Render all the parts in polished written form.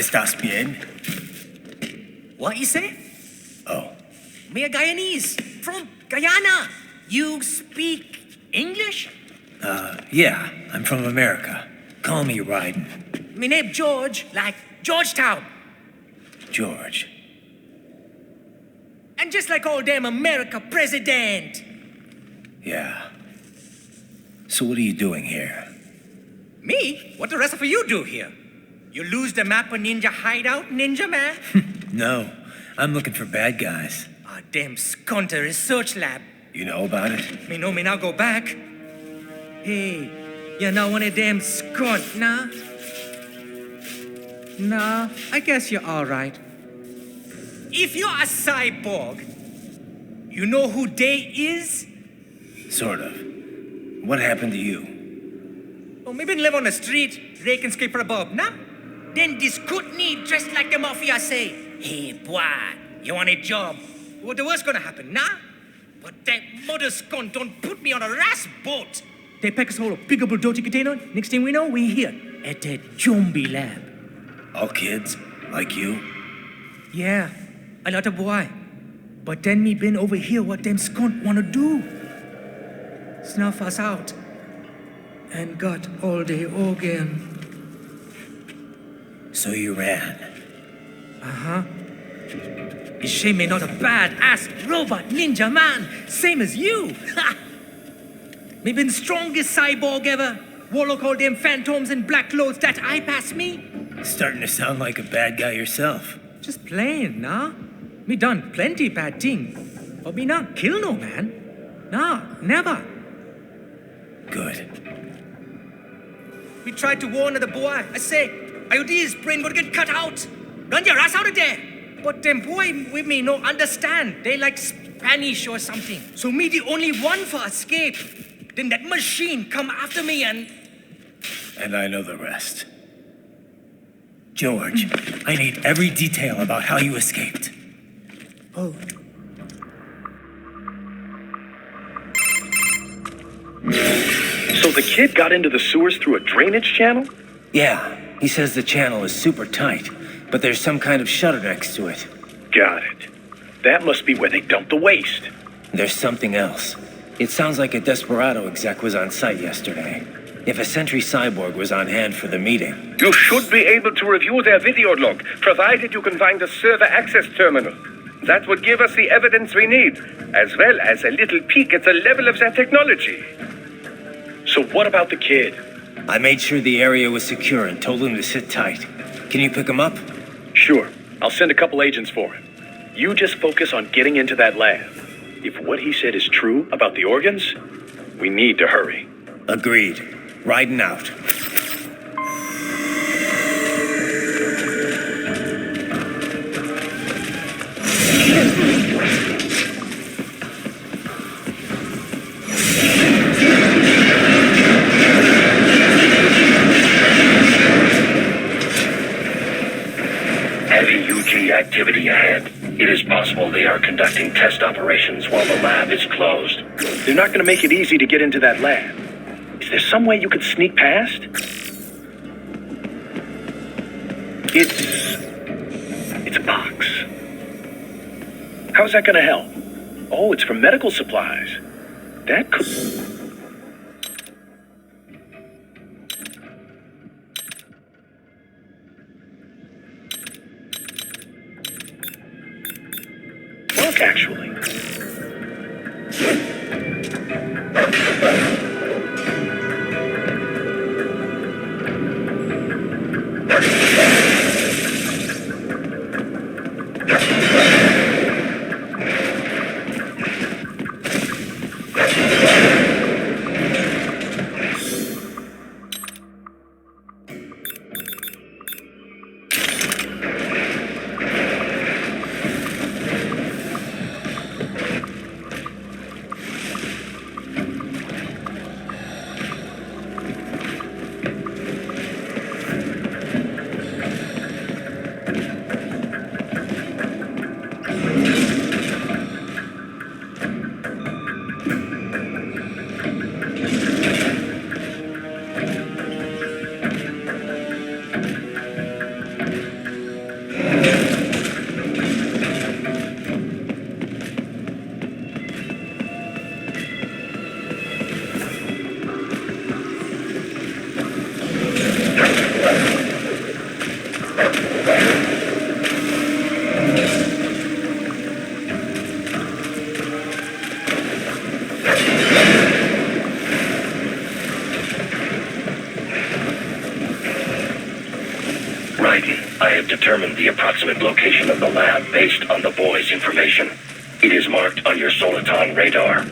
¿Estás bien? What you say? Oh, Me a Guyanese from Guyana. You speak English? yeah, I'm from America. Call me Ryden. Me name George, like Georgetown. George. And just like all damn America president. Yeah. So what are you doing here? Me? What the rest of you do here? You lose the map of Ninja Hideout, Ninja Man? No, I'm looking for bad guys. Ah, damn skunter research lab. You know about it? Me know me now go back. Hey, you're not one of them skunt, nah? Nah, I guess you're alright. If you're a cyborg, you know who they is? Sort of. What happened to you? Oh, me been live on the street, rake and scrape for above, nah? Then this good need dressed like the mafia say, hey boy, you want a job? What the worst gonna happen, nah? But that mother scunt don't put me on a ras boat. They pack us all a big old dirty container. Next thing we know, we're here at that zombie lab. All kids? Like you? Yeah, a lot of boy. But then me been over here what them skunt wanna do. Snuff us out. And got all the organ. So you ran. Uh-huh. Is she me not a bad-ass robot ninja man, same as you? Ha! Me been strongest cyborg ever. Warlock all them phantoms in black clothes that eye pass me. Starting to sound like a bad guy yourself. Just plain, nah? Me done plenty bad thing. But me not kill no man. Nah, never. Good. We tried to warn the boy. I say, IOD's brain gonna get cut out. Run your ass out of there. But them boy with me no understand. They like Spanish or something. So me the only one for escape. Then that machine come after me and... And I know the rest. George, I need every detail about how you escaped. Oh. So the kid got into the sewers through a drainage channel? Yeah, he says the channel is super tight, but there's some kind of shutter next to it. Got it. That must be where they dumped the waste. There's something else. It sounds like a Desperado exec was on site yesterday. If a Sentry Cyborg was on hand for the meeting. You should be able to review their video log, provided you can find a server access terminal. That would give us the evidence we need, as well as a little peek at the level of their technology. So what about the kid? I made sure the area was secure and told him to sit tight. Can you pick him up? Sure. I'll send a couple agents for him. You just focus on getting into that lab. If what he said is true about the organs, we need to hurry. Agreed. Riding out. Heavy UG activity ahead. It is possible they are conducting test operations while the lab is closed. They're not going to make it easy to get into that lab. Is there some way you could sneak past? It's a box. How's that going to help? Oh, it's for medical supplies. That could... work, actually. determined the approximate location of the lab based on the boy's information. It is marked on your Soliton radar.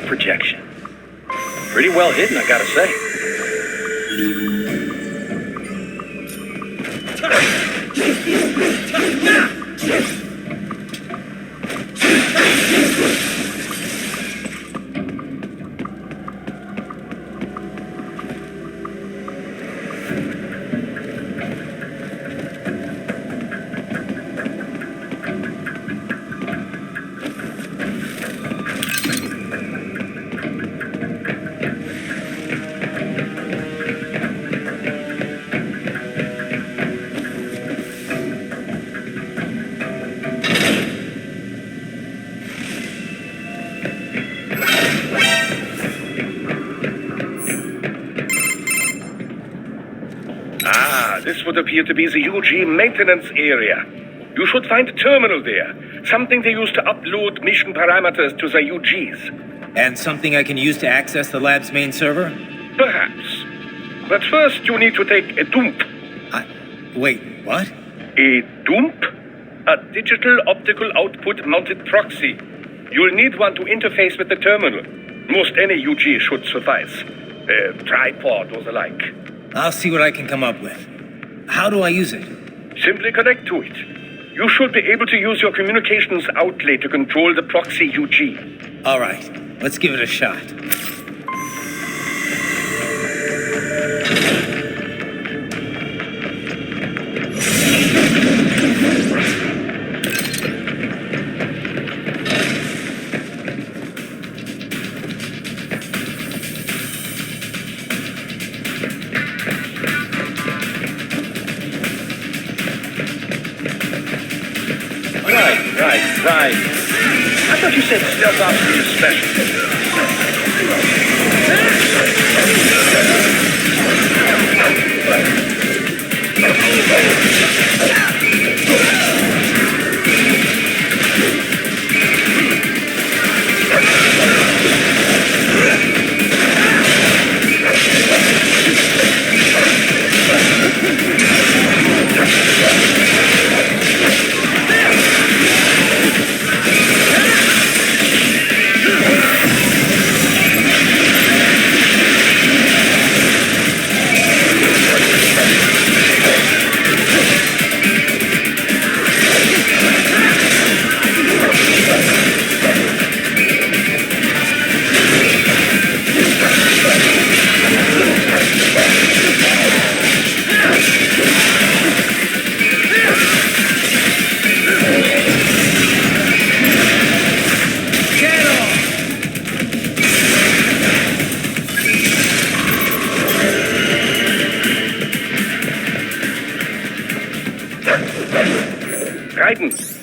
Projection. Pretty well hidden, I gotta say. This would appear to be the UG maintenance area. You should find a terminal there. Something they use to upload mission parameters to the UGs. And something I can use to access the lab's main server? Perhaps. But first you need to take a dump. Wait, what? A dump? A digital optical output mounted proxy. You'll need one to interface with the terminal. Most any UG should suffice. A tripod or the like. I'll see what I can come up with. How do I use it? Simply connect to it. You should be able to use your communications outlay to control the proxy UG. All right, let's give it a shot. Right. I thought you said stealth ops was special.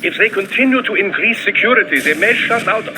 If they continue to increase security, they may shut out.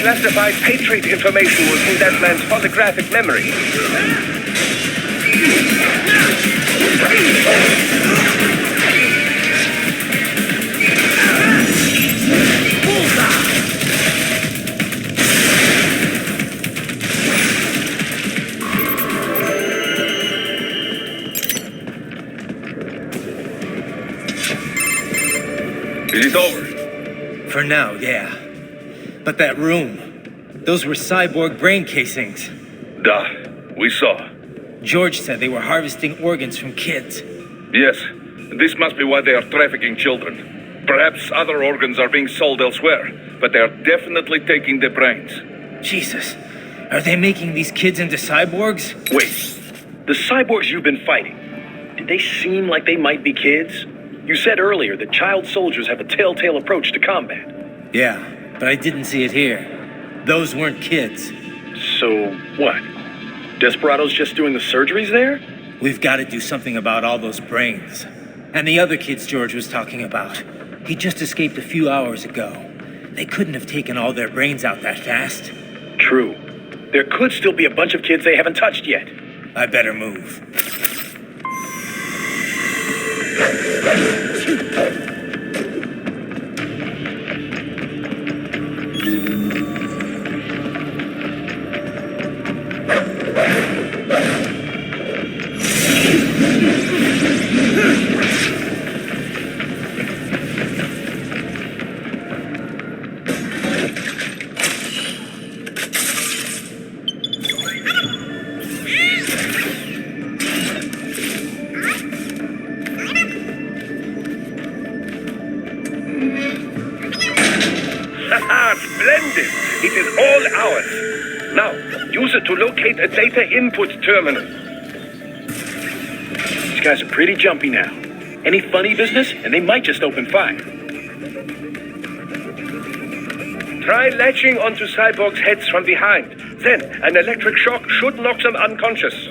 Classified Patriot information was in that man's holographic memory. Is it over? For now, yeah. But that room, those were cyborg brain casings. Duh, we saw. George said they were harvesting organs from kids. Yes, this must be why they are trafficking children. Perhaps other organs are being sold elsewhere, but they are definitely taking the brains. Jesus, are they making these kids into cyborgs? Wait, the cyborgs you've been fighting, did they seem like they might be kids? You said earlier that child soldiers have a telltale approach to combat. Yeah, but I didn't see it here. Those weren't kids. So, what? Desperados just doing the surgeries there? We've got to do something about all those brains. And the other kids George was talking about. He just escaped a few hours ago. They couldn't have taken all their brains out that fast. True. There could still be a bunch of kids they haven't touched yet. I better move. Splendid! It is all ours. Now, use it to locate a data input terminal. These guys are pretty jumpy now. Any funny business, and they might just open fire. Try latching onto cyborgs' heads from behind. Then, an electric shock should knock them unconscious.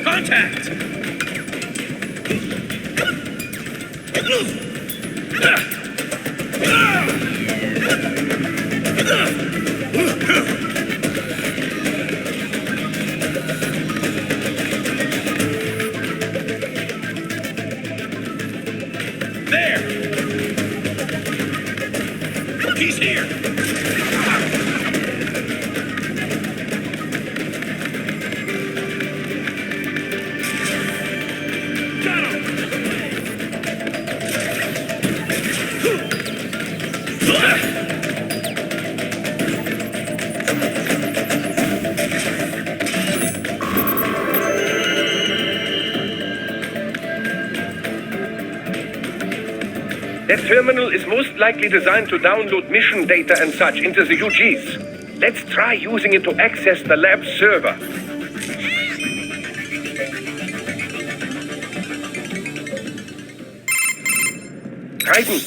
Contact! There! He's here! Got him! That terminal is most likely designed to download mission data and such into the UGs. Let's try using it to access the lab server. Raiden,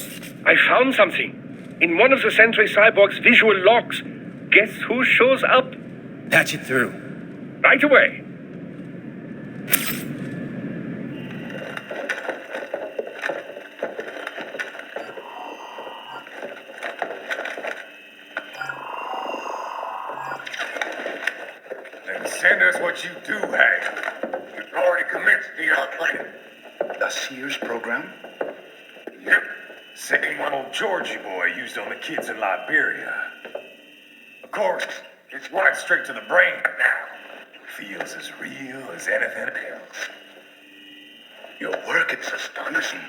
I found something. In one of the Sentry Cyborg's visual logs. Guess who shows up? Patch it through. Right away. Then send us what you do have. You've already commenced the outplaying. The Sears program? Yep. Same one old Georgie boy used on the kids in Liberia. Of course, it's right straight to the brain now. Feels as real as anything else. Your work is astonishing.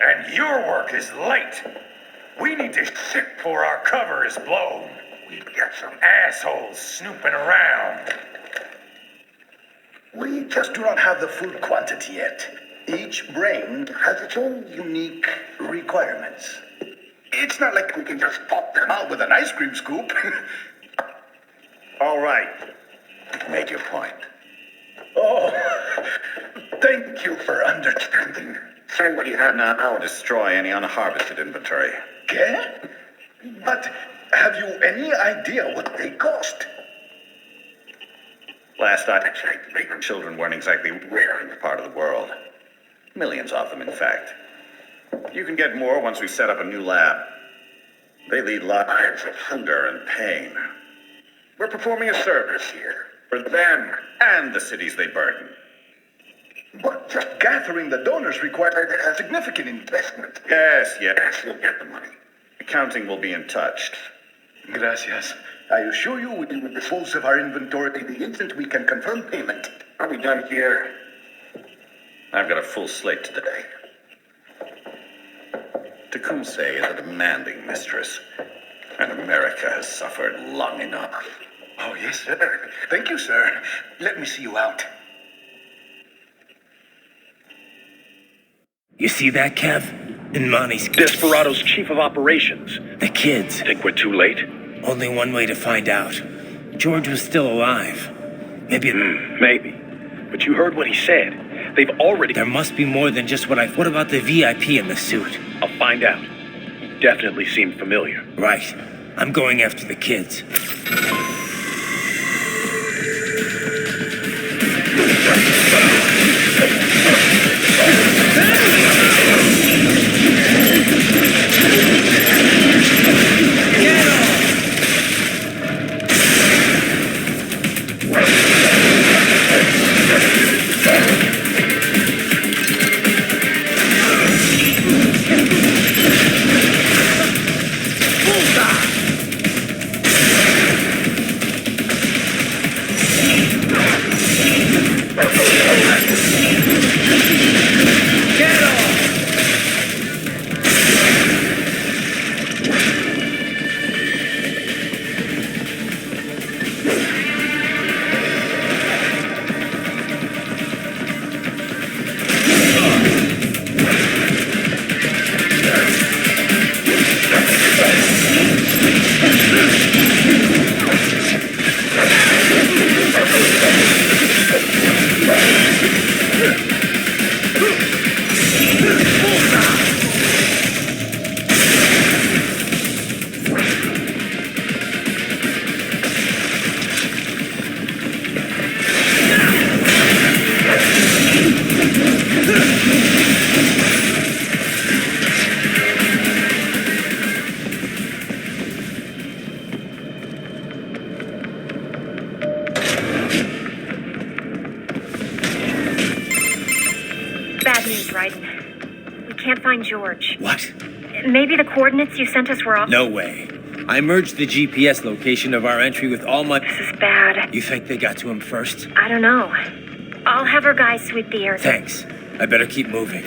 And your work is late. We need to sit before our cover is blown. We've got some assholes snooping around. We just do not have the full quantity yet. Each brain has its own unique requirements. It's not like we can just pop them out with an ice cream scoop. All right. Make your point. Oh, thank you for understanding. Say what you have now. I'll destroy any unharvested inventory. Okay? But have you any idea what they cost? Last I checked, children weren't exactly rare in the part of the world. Millions of them, in fact. You can get more once we set up a new lab. They lead lives of hunger and pain. We're performing a service here for them and the cities they burden. But just gathering the donors required a significant investment. Yes, you'll get the money. Accounting will be in touch. Gracias. I assure you we will dispose of our inventory the instant we can confirm payment. Are we done here? I've got a full slate today. Tecumseh is a demanding mistress, and America has suffered long enough. Oh, yes, sir. Thank you, sir. Let me see you out. You see that, Kev? In Monty's... Desperado's chief of operations. The kids. Think we're too late? Only one way to find out. George was still alive. Maybe... Maybe. But you heard what he said. They've already... There must be more than just what I... What about the VIP in the suit? I'll find out. He definitely seemed familiar. Right. I'm going after the kids. George. What? Maybe the coordinates you sent us were off? No way. I merged the GPS location of our entry with all my... This is bad. You think they got to him first? I don't know. I'll have our guys sweep the area. Thanks. I better keep moving.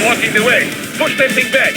Blocking the way. Push that thing back.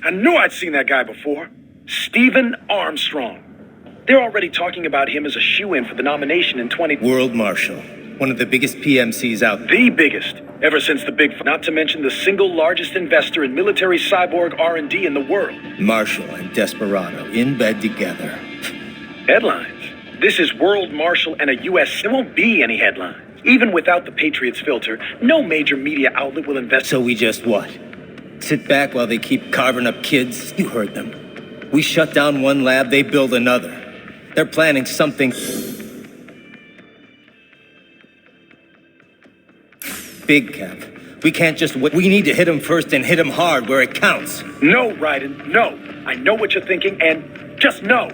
I knew I'd seen that guy before. Stephen Armstrong. They're already talking about him as a shoo-in for the nomination in 20... World Marshal. One of the biggest PMCs out there. The biggest, ever since the Big... Not to mention the single largest investor in military cyborg R&D in the world. Marshal and Desperado in bed together. Headlines. This is World Marshal and a U.S. There won't be any headlines. Even without the Patriots filter, no major media outlet will invest... So we just what? Sit back while they keep carving up kids? You heard them. We shut down one lab, they build another. They're planning something... big, Kev. We can't just wait. We need to hit them first and hit them hard where it counts. No, Raiden, no. I know what you're thinking, and just know.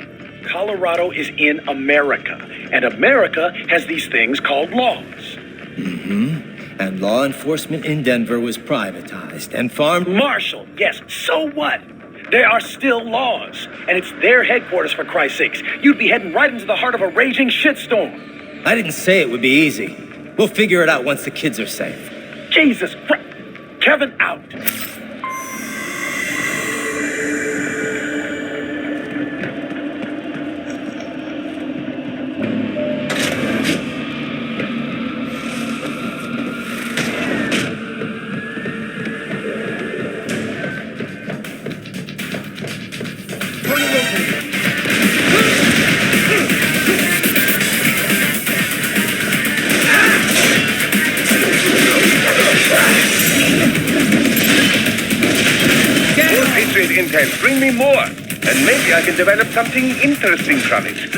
Colorado is in America, and America has these things called laws. Mm-hmm. And law enforcement in Denver was privatized and farmed... Marshal, yes, so what? There are still laws, and it's their headquarters, for Christ's sakes. You'd be heading right into the heart of a raging shitstorm. I didn't say it would be easy. We'll figure it out once the kids are safe. Jesus Christ. Kevin, out. great intel. Bring me more, and maybe I can develop something interesting from it.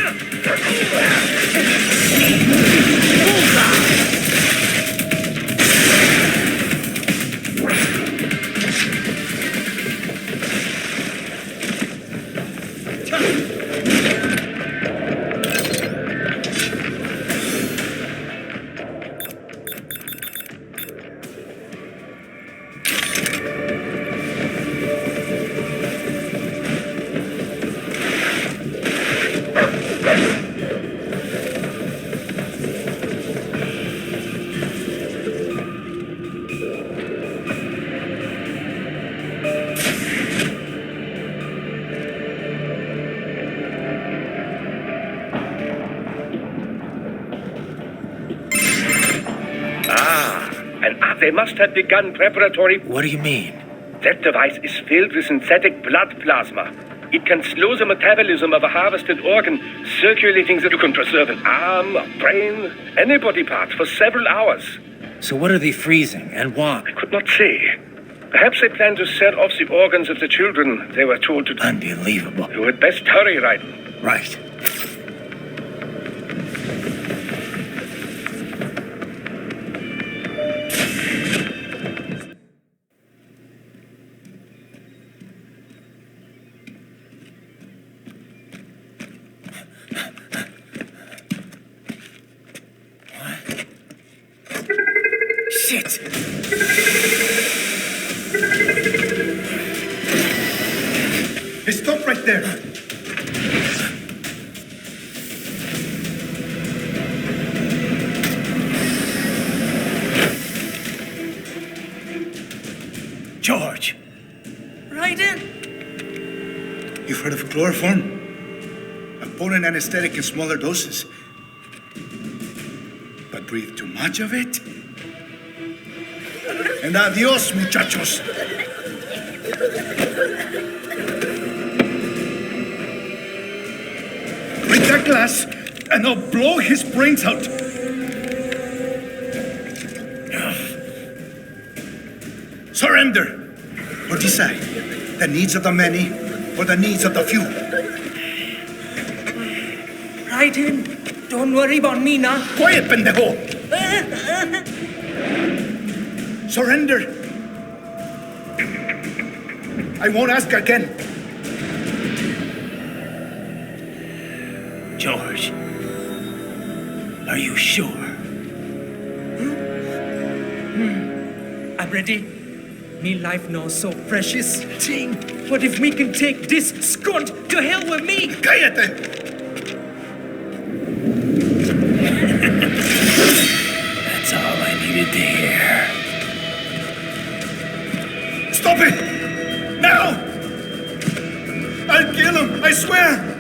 They must have begun preparatory... What do you mean? That device is filled with synthetic blood plasma. It can slow the metabolism of a harvested organ, circulating that you can preserve an arm, a brain, any body part for several hours. So what are they freezing, and why? I could not say. Perhaps they plan to sell off the organs of the children they were told to... Unbelievable. You had best hurry, Raiden. Right. Shit! Hey, stop right there. George! Raiden! You've heard of chloroform? A potent anesthetic in smaller doses. But breathe too much of it? And adios, muchachos. Break that glass, and I'll blow his brains out. Surrender, or decide the needs of the many or the needs of the few. Raiden, don't worry about me now. Quiet, pendejo. Surrender. I won't ask again. George, are you sure? I'm ready. Me life now so precious. Ting, what if we can take this skunt to hell with me? Cállate. That's all I needed to hear. Stop it! Now! I'll kill him, I swear!